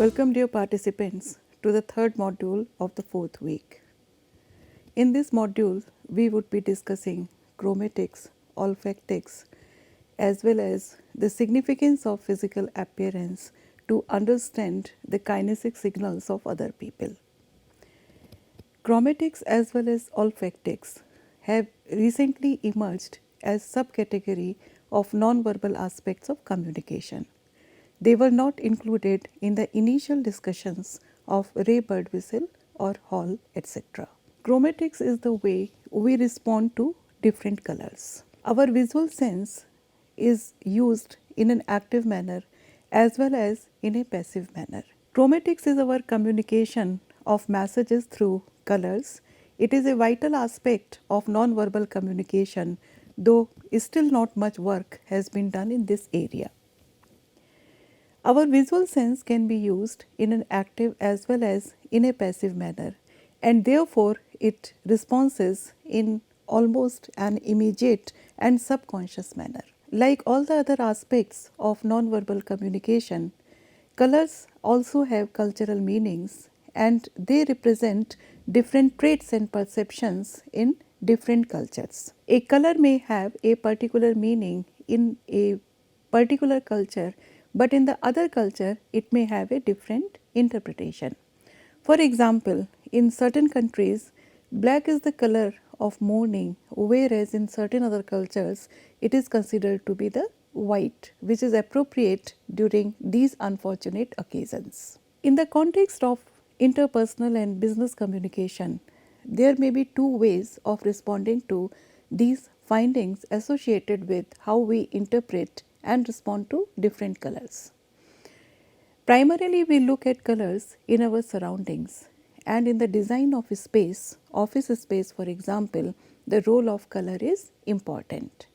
Welcome dear participants to the third module of the fourth week. In this module, we would be discussing chromatics, olfactics, as well as the significance of physical appearance to understand the kinesthetic signals of other people. Chromatics as well as olfactics have recently emerged as subcategory of nonverbal aspects of communication. They were not included in the initial discussions of Ray Birdwhistell or Hall, etc. Chromatics is the way we respond to different colors. Our visual sense is used in an active manner as well as in a passive manner. Chromatics is our communication of messages through colors. It is a vital aspect of non-verbal communication, though still not much work has been done in this area. Our visual sense can be used in an active as well as in a passive manner, and therefore it responds in almost an immediate and subconscious manner. Like all the other aspects of non-verbal communication, colors also have cultural meanings and they represent different traits and perceptions in different cultures. A color may have a particular meaning in a particular culture, but in the other culture it may have a different interpretation. For example, in certain countries, black is the color of mourning, whereas in certain other cultures it is considered to be the white, which is appropriate during these unfortunate occasions. In the context of interpersonal and business communication, there may be two ways of responding to these findings associated with how we interpret and respond to different colors. Primarily, we look at colors in our surroundings, and in the design of a space, office space for example, the role of color is important.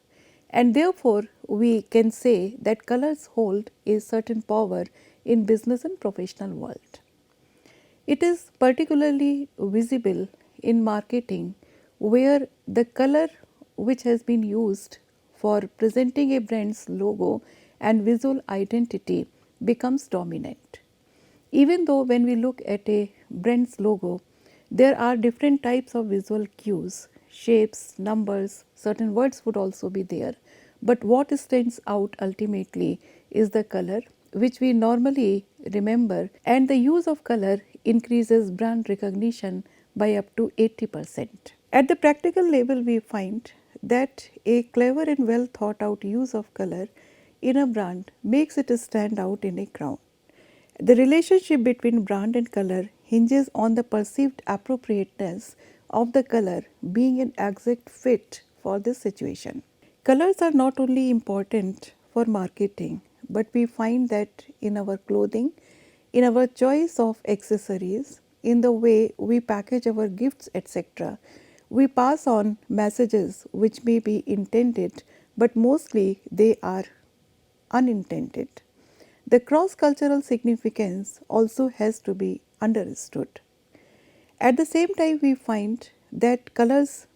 And therefore, we can say that colors hold a certain power in business and professional world. It is particularly visible in marketing, where the color which has been used for presenting a brand's logo and visual identity becomes dominant. Even though when we look at a brand's logo, there are different types of visual cues, shapes, numbers, certain words would also be there. But what stands out ultimately is the color, which we normally remember, and the use of color increases brand recognition by up to 80%. At the practical level, we find that a clever and well thought out use of color in a brand makes it stand out in a crowd. The relationship between brand and color hinges on the perceived appropriateness of the color being an exact fit for this situation. Colors are not only important for marketing, but we find that in our clothing, in our choice of accessories, in the way we package our gifts, etc., we pass on messages which may be intended, but mostly they are unintended. The cross-cultural significance also has to be understood. At the same time, we find that colors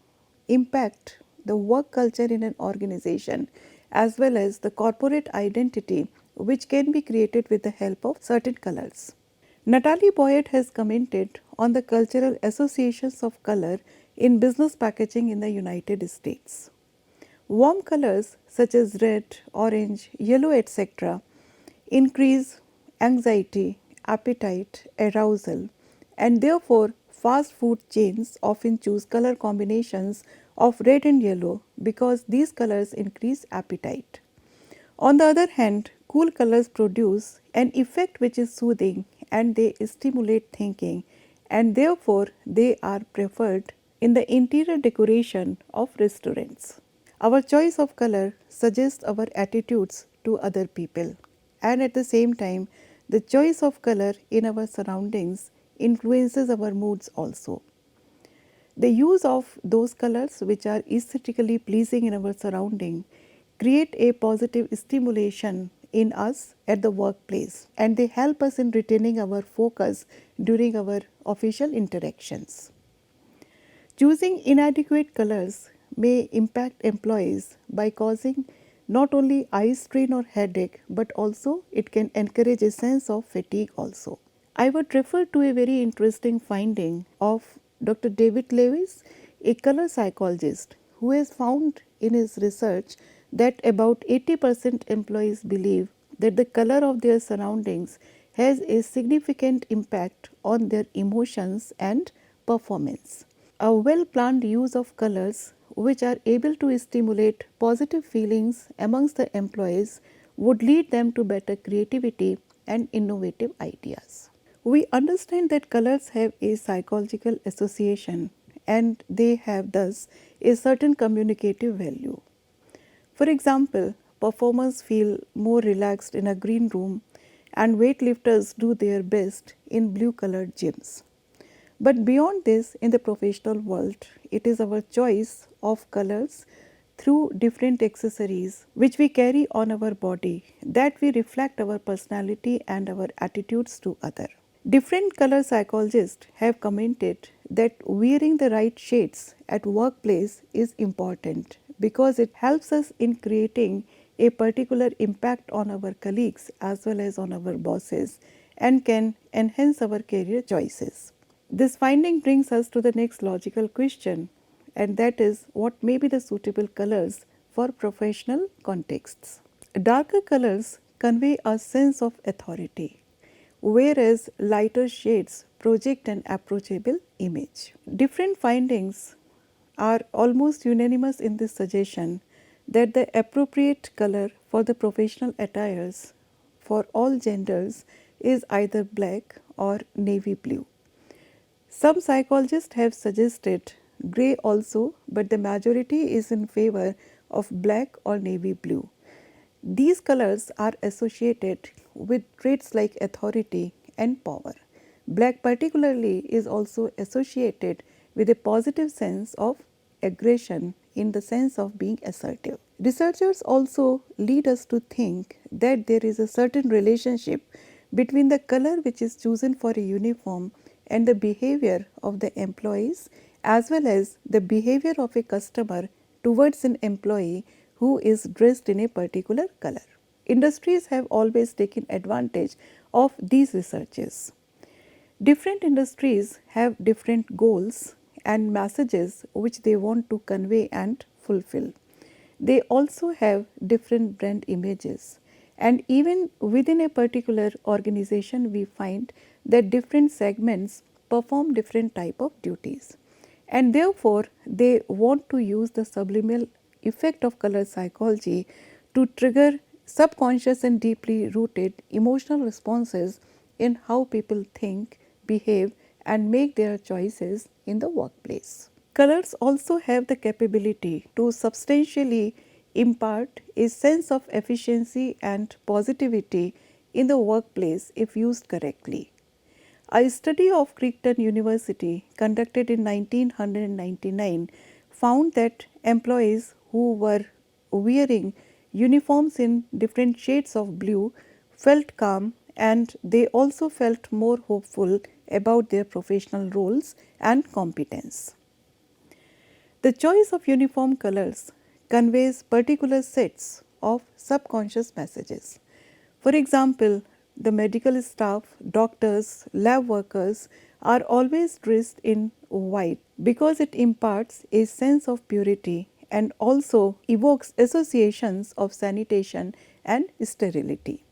impact the work culture in an organization as well as the corporate identity, which can be created with the help of certain colors. Natalie Boyd has commented on the cultural associations of color in business packaging in the United States. Warm colors such as red, orange, yellow, etc. increase anxiety, appetite, arousal, and therefore fast food chains often choose color combinations of red and yellow because these colors increase appetite. On the other hand, cool colors produce an effect which is soothing and they stimulate thinking, and therefore they are preferred in the interior decoration of restaurants. Our choice of color suggests our attitudes to other people, and at the same time, the choice of color in our surroundings influences our moods also. The use of those colors which are aesthetically pleasing in our surrounding create a positive stimulation in us at the workplace, and they help us in retaining our focus during our official interactions. Choosing inadequate colors may impact employees by causing not only eye strain or headache, but also it can encourage a sense of fatigue also. I would refer to a very interesting finding of Dr. David Lewis, a color psychologist, who has found in his research that about 80% employees believe that the color of their surroundings has a significant impact on their emotions and performance. A well planned use of colors which are able to stimulate positive feelings amongst the employees would lead them to better creativity and innovative ideas. We understand that colors have a psychological association and they have thus a certain communicative value. For example, performers feel more relaxed in a green room and weightlifters do their best in blue colored gyms. But beyond this, in the professional world, it is our choice of colors through different accessories which we carry on our body that we reflect our personality and our attitudes to other. Different color psychologists have commented that wearing the right shades at workplace is important because it helps us in creating a particular impact on our colleagues as well as on our bosses and can enhance our career choices. This finding brings us to the next logical question, and that is what may be the suitable colors for professional contexts. Darker colors convey a sense of authority, whereas lighter shades project an approachable image. Different findings are almost unanimous in this suggestion that the appropriate color for the professional attires for all genders is either black or navy blue. Some psychologists have suggested grey also, but the majority is in favor of black or navy blue. These colors are associated with traits like authority and power. Black particularly is also associated with a positive sense of aggression in the sense of being assertive. Researchers also lead us to think that there is a certain relationship between the color which is chosen for a uniform and the behavior of the employees as well as the behavior of a customer towards an employee who is dressed in a particular color. Industries have always taken advantage of these researches. Different industries have different goals and messages which they want to convey and fulfill. They also have different brand images, and even within a particular organization we find that different segments perform different type of duties, and therefore they want to use the subliminal effect of color psychology to trigger subconscious and deeply rooted emotional responses in how people think, behave and make their choices in the workplace. Colors also have the capability to substantially impart a sense of efficiency and positivity in the workplace if used correctly. A study of Creighton University conducted in 1999 found that employees who were wearing uniforms in different shades of blue felt calm and they also felt more hopeful about their professional roles and competence. The choice of uniform colors conveys particular sets of subconscious messages. For example, the medical staff, doctors, lab workers are always dressed in white because it imparts a sense of purity and also evokes associations of sanitation and sterility.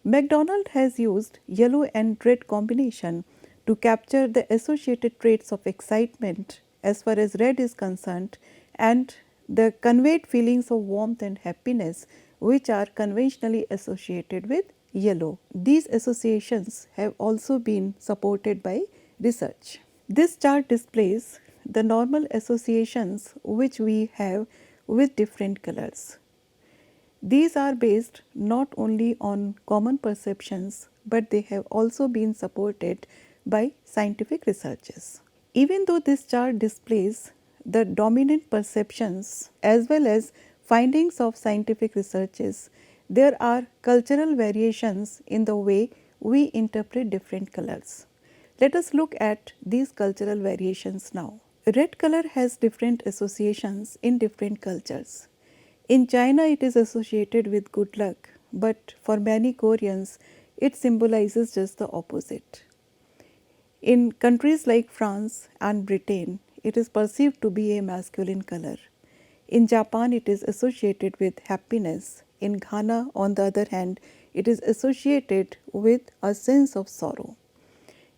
McDonald has used yellow and red combination to capture the associated traits of excitement as far as red is concerned and the conveyed feelings of warmth and happiness which are conventionally associated with yellow. These associations have also been supported by research. This chart displays the normal associations which we have with different colors. These are based not only on common perceptions, but they have also been supported by scientific researches. Even though this chart displays the dominant perceptions as well as findings of scientific researches, there are cultural variations in the way we interpret different colors. Let us look at these cultural variations now. Red color has different associations in different cultures. In China, it is associated with good luck, but for many Koreans, it symbolizes just the opposite. In countries like France and Britain, it is perceived to be a masculine color. In Japan, it is associated with happiness. In Ghana, on the other hand, it is associated with a sense of sorrow.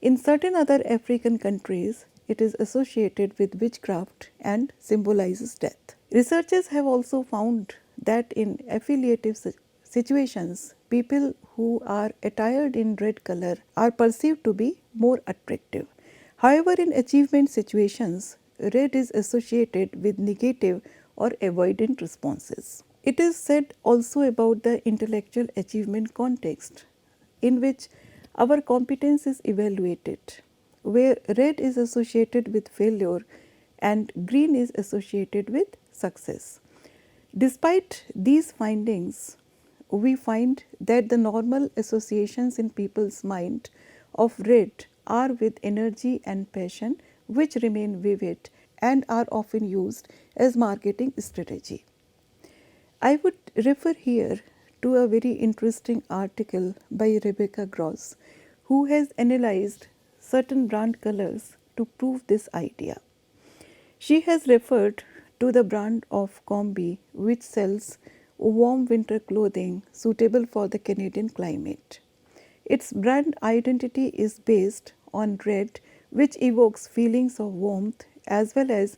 In certain other African countries, it is associated with witchcraft and symbolizes death. Researchers have also found that in affiliative situations, people who are attired in red color are perceived to be more attractive. However, in achievement situations, red is associated with negative or avoidant responses. It is said also about the intellectual achievement context, in which our competence is evaluated, where red is associated with failure and green is associated with success. Despite these findings, we find that the normal associations in people's mind of red are with energy and passion, which remain vivid and are often used as marketing strategy. I would refer here to a very interesting article by Rebecca Gross, who has analyzed certain brand colors to prove this idea. She has referred to the brand of Combi, which sells warm winter clothing suitable for the Canadian climate. Its brand identity is based on red, which evokes feelings of warmth as well as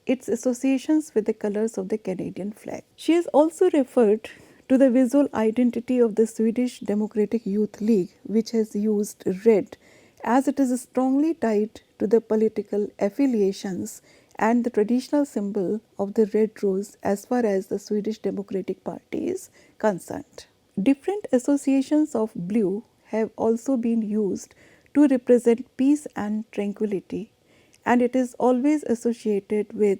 its associations with the colors of the Canadian flag. She has also referred to the visual identity of the Swedish Democratic Youth League, which has used red as it is strongly tied to the political affiliations and the traditional symbol of the red rose as far as the Swedish Democratic Party is concerned. Different associations of blue have also been used to represent peace and tranquility, and it is always associated with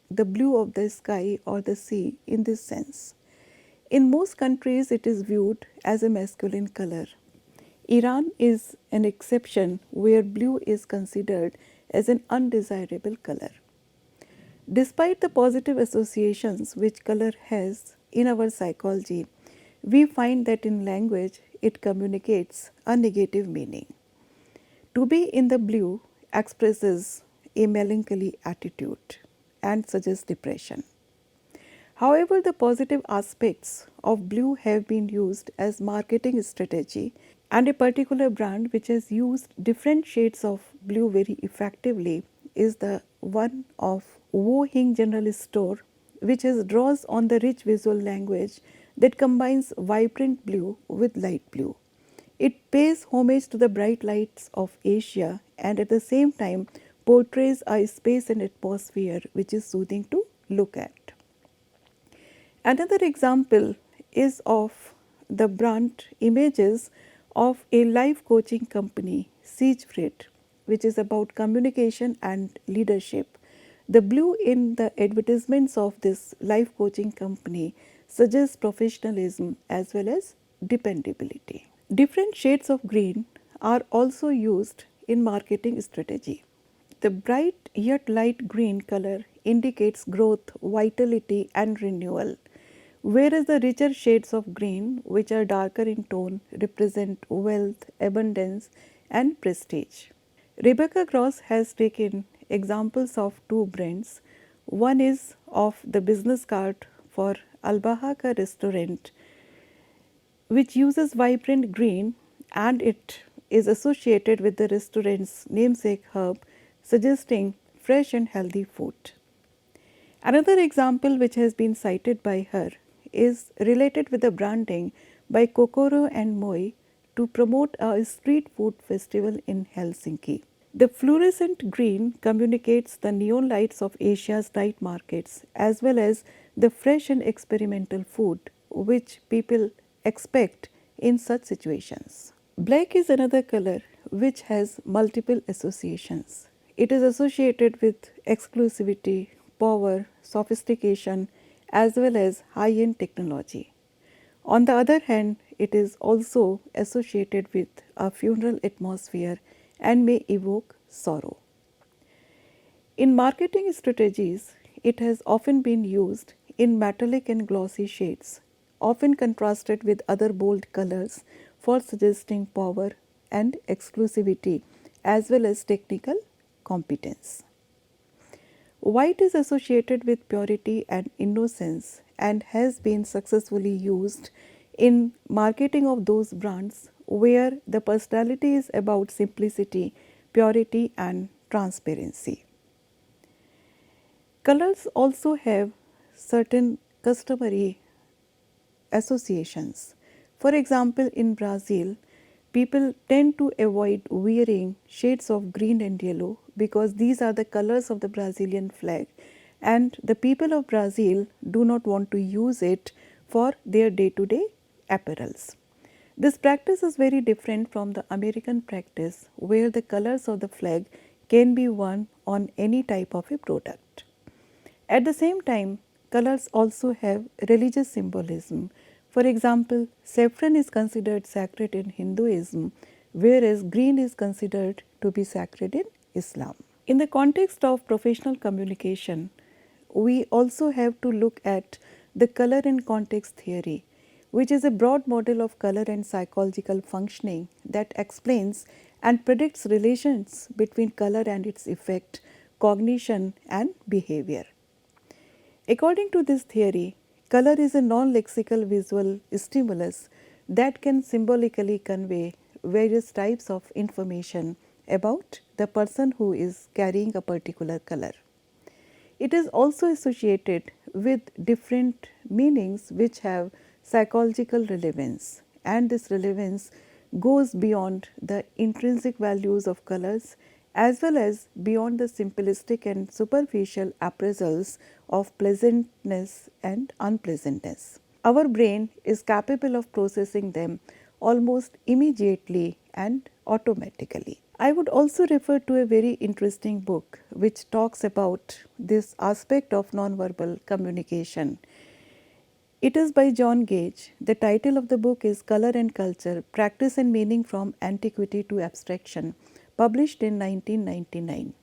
the blue of the sky or the sea in this sense. In most countries, it is viewed as a masculine color. Iran is an exception where blue is considered as an undesirable color. Despite the positive associations which color has in our psychology, we find that in language it communicates a negative meaning. To be in the blue expresses a melancholy attitude and suggests depression. However, the positive aspects of blue have been used as marketing strategy, and a particular brand which has used different shades of blue very effectively is the one of Wo Hing General Store, which draws on the rich visual language that combines vibrant blue with light blue. It pays homage to the bright lights of Asia and at the same time portrays a space and atmosphere which is soothing to look at. Another example is of the brand images of a life coaching company, Siegfried, which is about communication and leadership. The blue in the advertisements of this life coaching company suggests professionalism as well as dependability. Different shades of green are also used in marketing strategy. The bright yet light green color indicates growth, vitality, and renewal, whereas the richer shades of green, which are darker in tone, represent wealth, abundance, and prestige. Rebecca Gross has taken examples of two brands. One is of the business card for Albahaka restaurant, which uses vibrant green, and it is associated with the restaurant's namesake herb, suggesting fresh and healthy food. Another example which has been cited by her is related with the branding by Kokoro and Moi to promote a street food festival in Helsinki. The fluorescent green communicates the neon lights of Asia's night markets as well as the fresh and experimental food which people expect in such situations. Black is another color which has multiple associations. It is associated with exclusivity, power, sophistication, as well as high-end technology. On the other hand, it is also associated with a funeral atmosphere and may evoke sorrow. In marketing strategies, it has often been used in metallic and glossy shades, often contrasted with other bold colors for suggesting power and exclusivity as well as technical competence. White is associated with purity and innocence and has been successfully used in marketing of those brands where the personality is about simplicity, purity and transparency. Colors also have certain customary associations. For example, in Brazil, people tend to avoid wearing shades of green and yellow because these are the colors of the Brazilian flag, and the people of Brazil do not want to use it for their day-to-day apparels. This practice is very different from the American practice where the colors of the flag can be worn on any type of a product. At the same time, colors also have religious symbolism. For example, saffron is considered sacred in Hinduism, whereas green is considered to be sacred in Islam. In the context of professional communication, we also have to look at the color and context theory, which is a broad model of color and psychological functioning that explains and predicts relations between color and its effect, cognition and behavior. According to this theory, color is a non-lexical visual stimulus that can symbolically convey various types of information about the person who is carrying a particular color. It is also associated with different meanings which have psychological relevance, and this relevance goes beyond the intrinsic values of colors as well as beyond the simplistic and superficial appraisals of pleasantness and unpleasantness. Our brain is capable of processing them almost immediately and automatically. I would also refer to a very interesting book which talks about this aspect of nonverbal communication. It is by John Gage. The title of the book is Color and Culture, Practice and Meaning from Antiquity to Abstraction, published in 1999,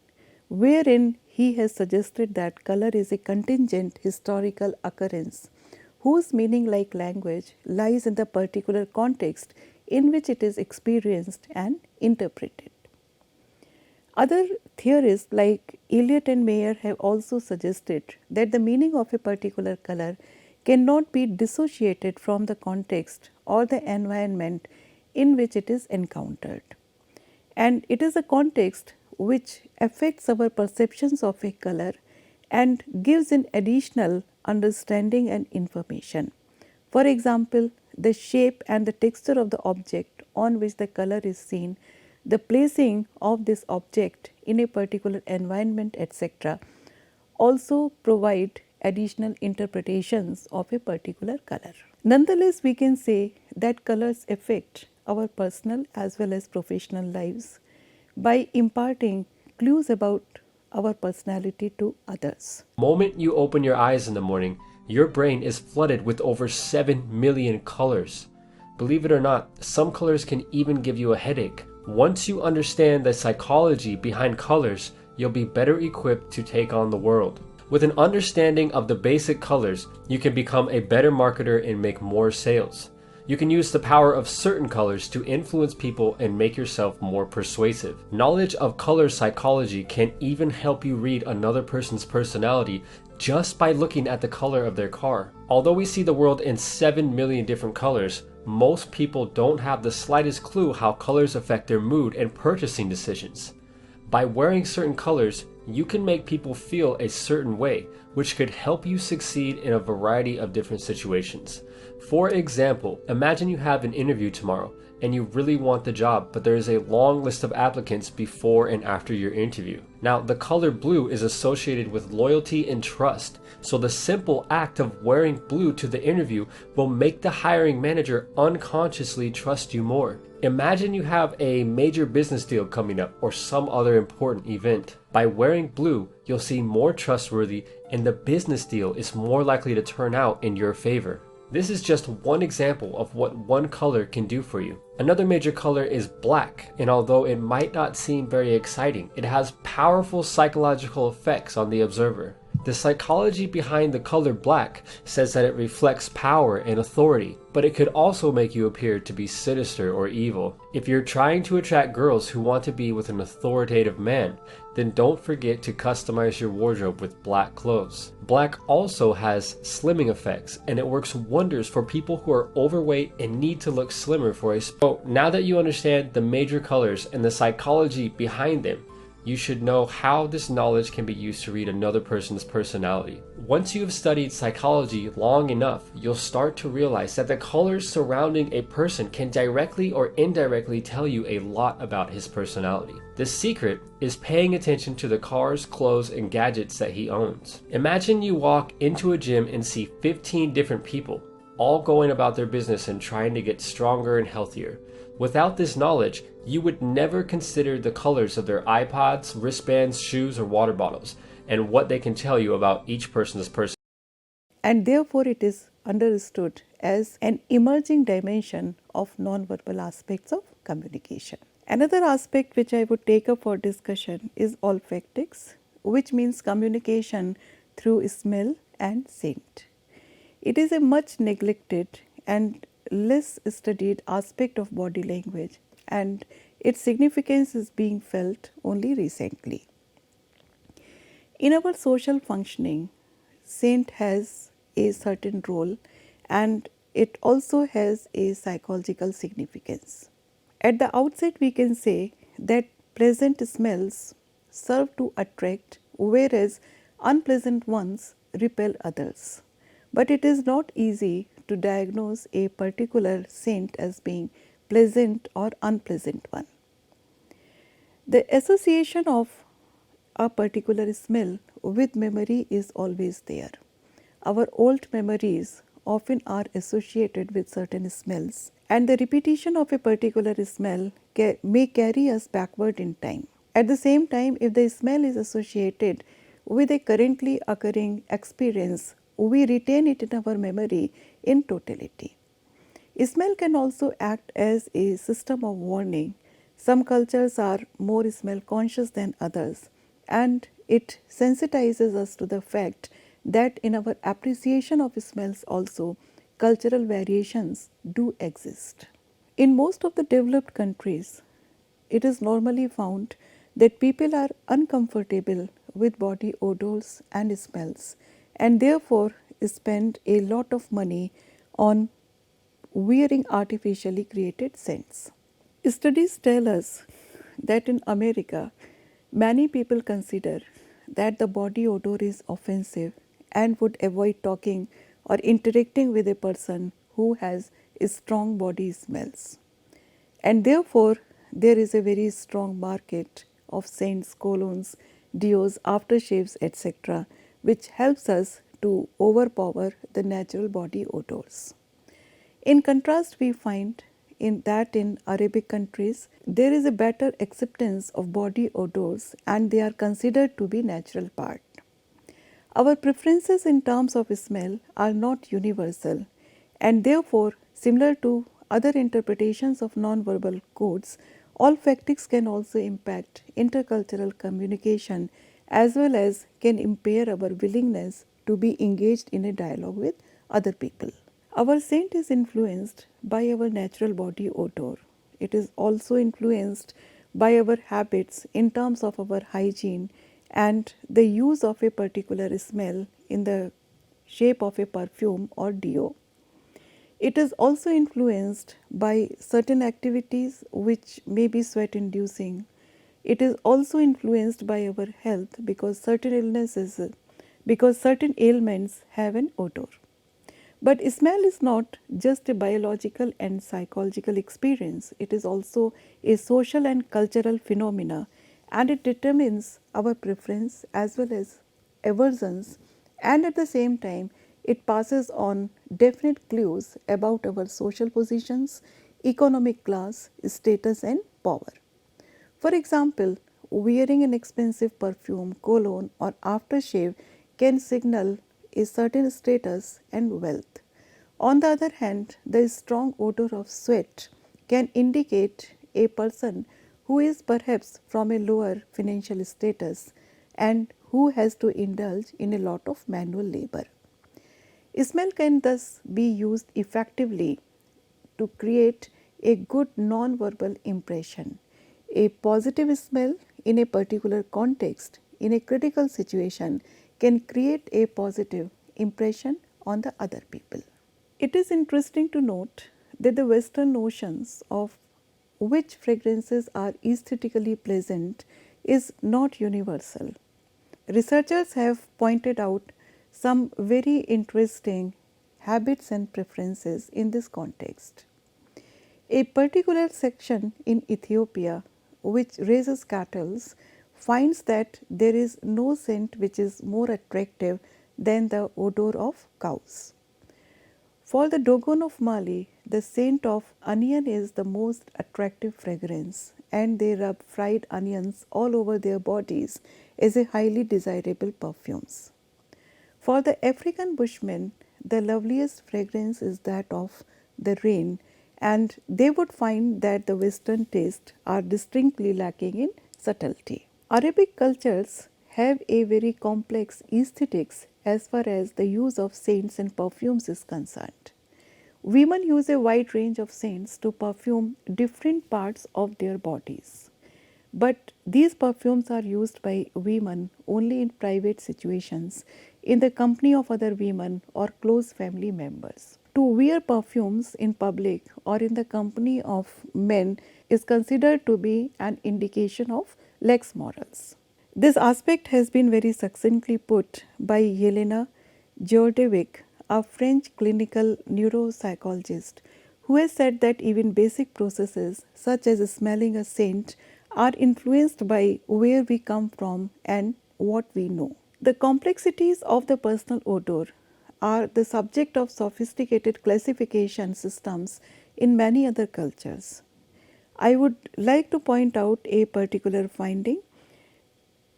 wherein he has suggested that color is a contingent historical occurrence whose meaning, like language, lies in the particular context in which it is experienced and interpreted. Other theorists like Eliot and Mayer have also suggested that the meaning of a particular color cannot be dissociated from the context or the environment in which it is encountered. And it is a context which affects our perceptions of a color and gives an additional understanding and information. For example, the shape and the texture of the object on which the color is seen, the placing of this object in a particular environment, etc., also provide additional interpretations of a particular color. Nonetheless, we can say that colors affect our personal as well as professional lives by imparting clues about our personality to others. The moment you open your eyes in the morning, your brain is flooded with over 7 million colors. Believe it or not, some colors can even give you a headache. Once you understand the psychology behind colors, you'll be better equipped to take on the world. With an understanding of the basic colors, you can become a better marketer and make more sales. You can use the power of certain colors to influence people and make yourself more persuasive. Knowledge of color psychology can even help you read another person's personality just by looking at the color of their car. Although we see the world in 7 million different colors, most people don't have the slightest clue how colors affect their mood and purchasing decisions. By wearing certain colors, you can make people feel a certain way, which could help you succeed in a variety of different situations. For example, imagine you have an interview tomorrow and you really want the job, but there is a long list of applicants before and after your interview. Now, the color blue is associated with loyalty and trust, so the simple act of wearing blue to the interview will make the hiring manager unconsciously trust you more. Imagine you have a major business deal coming up or some other important event. By wearing blue, you'll seem more trustworthy and the business deal is more likely to turn out in your favor. This is just one example of what one color can do for you. Another major color is black, and although it might not seem very exciting, it has powerful psychological effects on the observer. The psychology behind the color black says that it reflects power and authority, but it could also make you appear to be sinister or evil. If you're trying to attract girls who want to be with an authoritative man, then don't forget to customize your wardrobe with black clothes. Black also has slimming effects, and it works wonders for people who are overweight and need to look slimmer for a So now that you understand the major colors and the psychology behind them, you should know how this knowledge can be used to read another person's personality. Once you have studied psychology long enough, you'll start to realize that the colors surrounding a person can directly or indirectly tell you a lot about his personality. The secret is paying attention to the cars, clothes, and gadgets that he owns. Imagine you walk into a gym and see 15 different people, all going about their business and trying to get stronger and healthier. Without this knowledge, you would never consider the colors of their iPods, wristbands, shoes, or water bottles, and what they can tell you about each person's personality. And therefore it is understood as an emerging dimension of nonverbal aspects of communication. Another aspect which I would take up for discussion is olfactics, which means communication through smell and scent. It is a much neglected and less studied aspect of body language, and its significance is being felt only recently. In our social functioning, scent has a certain role and it also has a psychological significance. At the outset, we can say that pleasant smells serve to attract, whereas unpleasant ones repel others. But it is not easy to diagnose a particular scent as being pleasant or unpleasant one. The association of a particular smell with memory is always there. Our old memories often are associated with certain smells, and the repetition of a particular smell may carry us backward in time. At the same time, if the smell is associated with a currently occurring experience, we retain it in our memory in totality. Smell can also act as a system of warning. Some cultures are more smell conscious than others, and it sensitizes us to the fact that in our appreciation of smells also cultural variations do exist. In most of the developed countries, it is normally found that people are uncomfortable with body odors and smells and therefore spend a lot of money on wearing artificially created scents. Studies tell us that in America, many people consider that the body odor is offensive and would avoid talking or interacting with a person who has strong body smells. And therefore, there is a very strong market of scents, colognes, deos, aftershaves, etc., which helps us to overpower the natural body odors. In contrast, we find in Arabic countries, there is a better acceptance of body odors and they are considered to be natural part. Our preferences in terms of smell are not universal and therefore similar to other interpretations of nonverbal codes, olfactics can also impact intercultural communication as well as can impair our willingness to be engaged in a dialogue with other people. Our scent is influenced by our natural body odor. It is also influenced by our habits in terms of our hygiene and the use of a particular smell in the shape of a perfume or deo. It is also influenced by certain activities which may be sweat inducing. It is also influenced by our health because certain ailments have an odor. But smell is not just a biological and psychological experience, it is also a social and cultural phenomena and it determines our preference as well as aversions, and at the same time it passes on definite clues about our social positions, economic class, status and power. For example, wearing an expensive perfume, cologne or aftershave can signal a certain status and wealth. On the other hand, the strong odor of sweat can indicate a person who is perhaps from a lower financial status and who has to indulge in a lot of manual labor. Smell can thus be used effectively to create a good non-verbal impression. A positive smell in a particular context, in a critical situation, can create a positive impression on the other people. It is interesting to note that the Western notions of which fragrances are aesthetically pleasant is not universal. Researchers have pointed out some very interesting habits and preferences in this context. A particular section in Ethiopia which raises cattle finds that there is no scent which is more attractive than the odor of cows. For the Dogon of Mali, the scent of onion is the most attractive fragrance, and they rub fried onions all over their bodies as a highly desirable perfumes. For the African Bushmen, the loveliest fragrance is that of the rain, and they would find that the Western tastes are distinctly lacking in subtlety. Arabic cultures have a very complex aesthetics as far as the use of scents and perfumes is concerned. Women use a wide range of scents to perfume different parts of their bodies. But these perfumes are used by women only in private situations, in the company of other women or close family members. To wear perfumes in public or in the company of men is considered to be an indication of lax morals. This aspect has been very succinctly put by Yelena Georgievic, a French clinical neuropsychologist, who has said that even basic processes such as smelling a scent are influenced by where we come from and what we know. The complexities of the personal odor are the subject of sophisticated classification systems in many other cultures. I would like to point out a particular finding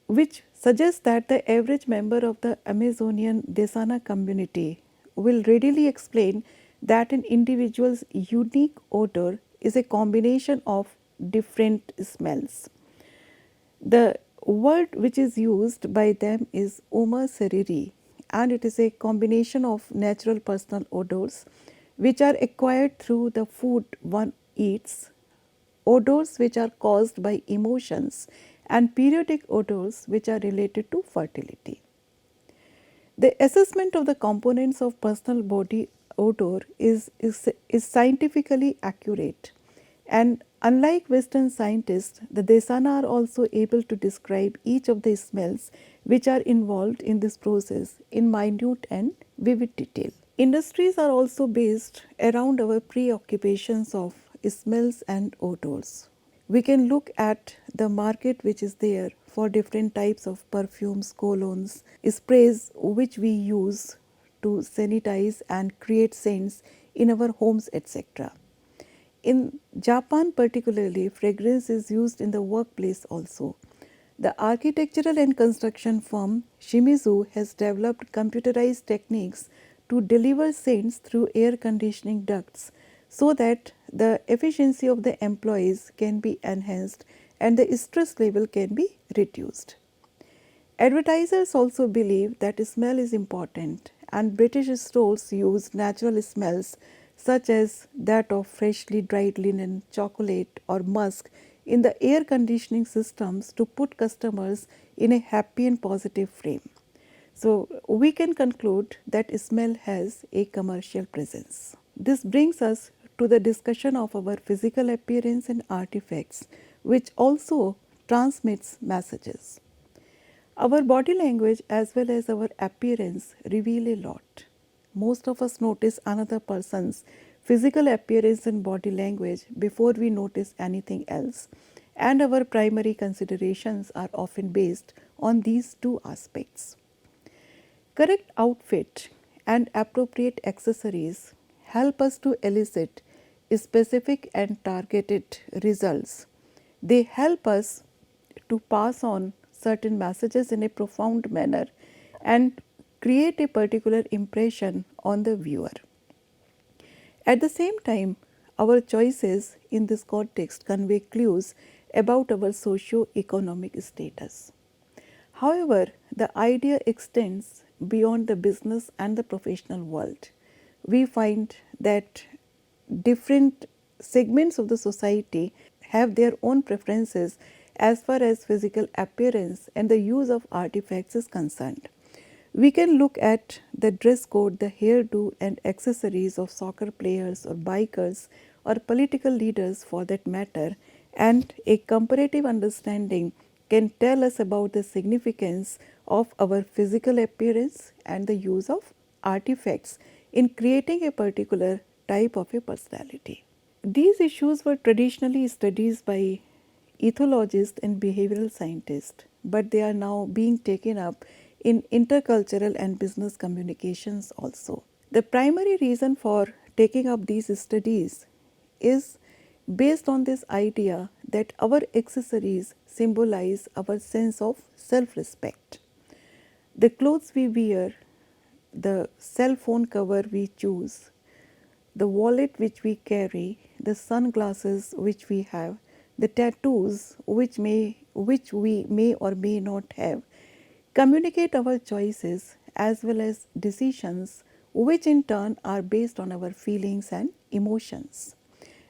which suggests that the average member of the Amazonian Desana community will readily explain that an individual's unique odor is a combination of different smells. The word which is used by them is Uma Seriri, and it is a combination of natural personal odors which are acquired through the food one eats, odors which are caused by emotions, and periodic odors which are related to fertility. The assessment of the components of personal body odor is scientifically accurate, and unlike Western scientists, the Desana are also able to describe each of the smells which are involved in this process in minute and vivid detail. Industries are also based around our preoccupations of smells and odors. We can look at the market which is there for different types of perfumes, colognes, sprays which we use to sanitize and create scents in our homes, etc. In Japan particularly, fragrance is used in the workplace also. The architectural and construction firm Shimizu has developed computerized techniques to deliver scents through air conditioning ducts so that the efficiency of the employees can be enhanced and the stress level can be reduced. Advertisers also believe that smell is important, and British stores use natural smells such as that of freshly dried linen, chocolate, or musk in the air conditioning systems to put customers in a happy and positive frame. So, we can conclude that smell has a commercial presence. This brings us to the discussion of our physical appearance and artifacts, which also transmits messages. Our body language as well as our appearance reveal a lot. Most of us notice another person's physical appearance and body language before we notice anything else, and our primary considerations are often based on these two aspects. Correct outfit and appropriate accessories help us to elicit specific and targeted results. They help us to pass on certain messages in a profound manner and create a particular impression on the viewer. At the same time, our choices in this context convey clues about our socio-economic status. However, the idea extends beyond the business and the professional world. We find that different segments of the society have their own preferences as far as physical appearance and the use of artifacts is concerned. We can look at the dress code, the hairdo, and accessories of soccer players or bikers or political leaders for that matter, and a comparative understanding can tell us about the significance of our physical appearance and the use of artifacts in creating a particular type of a personality. These issues were traditionally studied by ethologists and behavioral scientists, but they are now being taken up in intercultural and business communications also. The primary reason for taking up these studies is based on this idea that our accessories symbolize our sense of self respect. The clothes we wear, the cell phone cover we choose, the wallet which we carry, the sunglasses which we have, the tattoos which we may or may not have, communicate our choices as well as decisions which in turn are based on our feelings and emotions.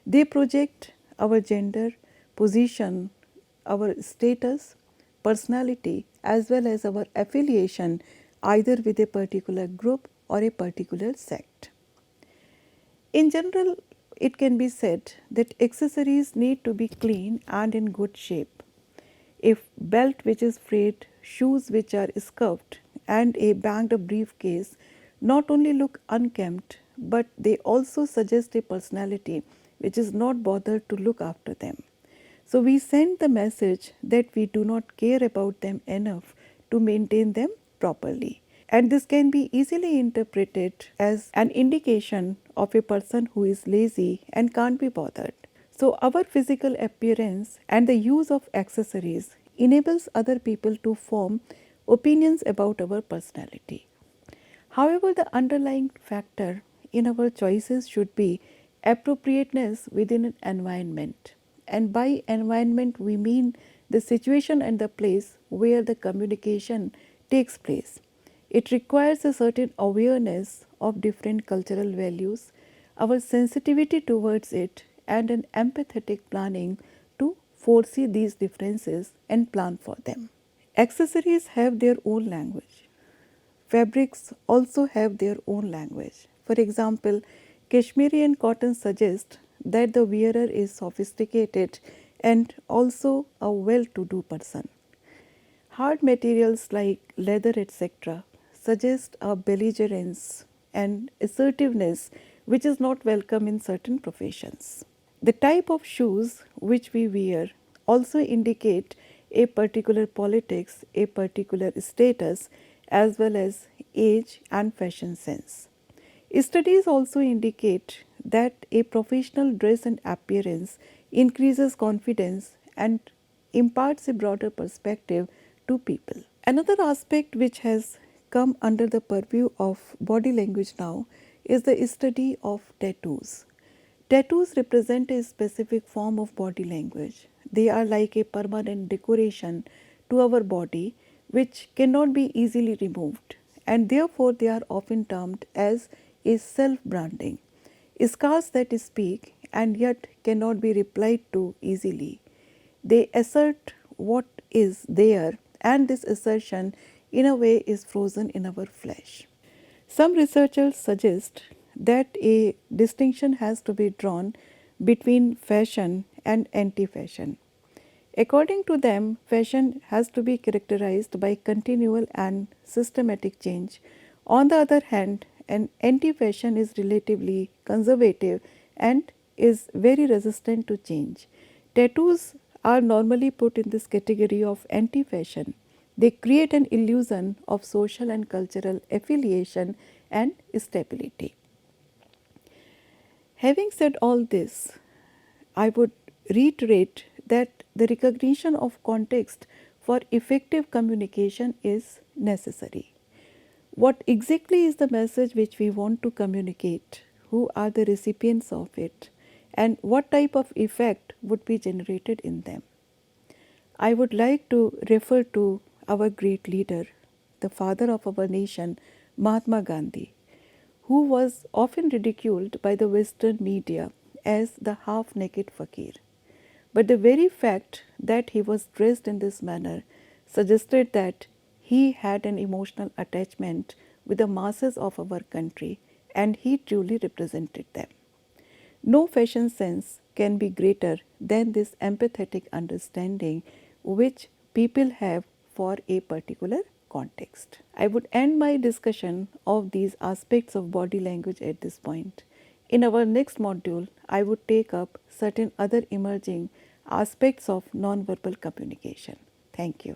They project our gender, position, our status, personality as well as our affiliation either with a particular group or a particular sect. In general, it can be said that accessories need to be clean and in good shape. A belt which is frayed, shoes which are scuffed, and a banged briefcase not only look unkempt, but they also suggest a personality which is not bothered to look after them. So we send the message that we do not care about them enough to maintain them properly. And this can be easily interpreted as an indication of a person who is lazy and can't be bothered. So our physical appearance and the use of accessories enables other people to form opinions about our personality. However, the underlying factor in our choices should be appropriateness within an environment. And by environment, we mean the situation and the place where the communication takes place. It requires a certain awareness of different cultural values, our sensitivity towards it, and an empathetic planning to foresee these differences and plan for them. Accessories have their own language. Fabrics also have their own language. For example, Kashmiri and cotton suggest that the wearer is sophisticated and also a well to do person. Hard materials like leather, etc., suggest a belligerence and assertiveness which is not welcome in certain professions. The type of shoes which we wear also indicate a particular politics, a particular status, as well as age and fashion sense. Studies also indicate that a professional dress and appearance increases confidence and imparts a broader perspective to people. Another aspect which has come under the purview of body language now is the study of tattoos. Tattoos represent a specific form of body language. They are like a permanent decoration to our body which cannot be easily removed, and therefore they are often termed as a self-branding. Scars that speak and yet cannot be replied to easily. They assert what is there, and this assertion in a way is frozen in our flesh. Some researchers suggest that a distinction has to be drawn between fashion and anti-fashion. According to them, fashion has to be characterized by continual and systematic change. On the other hand, an anti-fashion is relatively conservative and is very resistant to change. Tattoos are normally put in this category of anti-fashion. They create an illusion of social and cultural affiliation and stability. Having said all this, I would reiterate that the recognition of context for effective communication is necessary. What exactly is the message which we want to communicate? Who are the recipients of it? And what type of effect would be generated in them? I would like to refer to our great leader, the father of our nation, Mahatma Gandhi, who was often ridiculed by the Western media as the half naked fakir. But the very fact that he was dressed in this manner suggested that he had an emotional attachment with the masses of our country and he truly represented them. No fashion sense can be greater than this empathetic understanding which people have for a particular context. I would end my discussion of these aspects of body language at this point. In our next module, I would take up certain other emerging aspects of nonverbal communication. Thank you.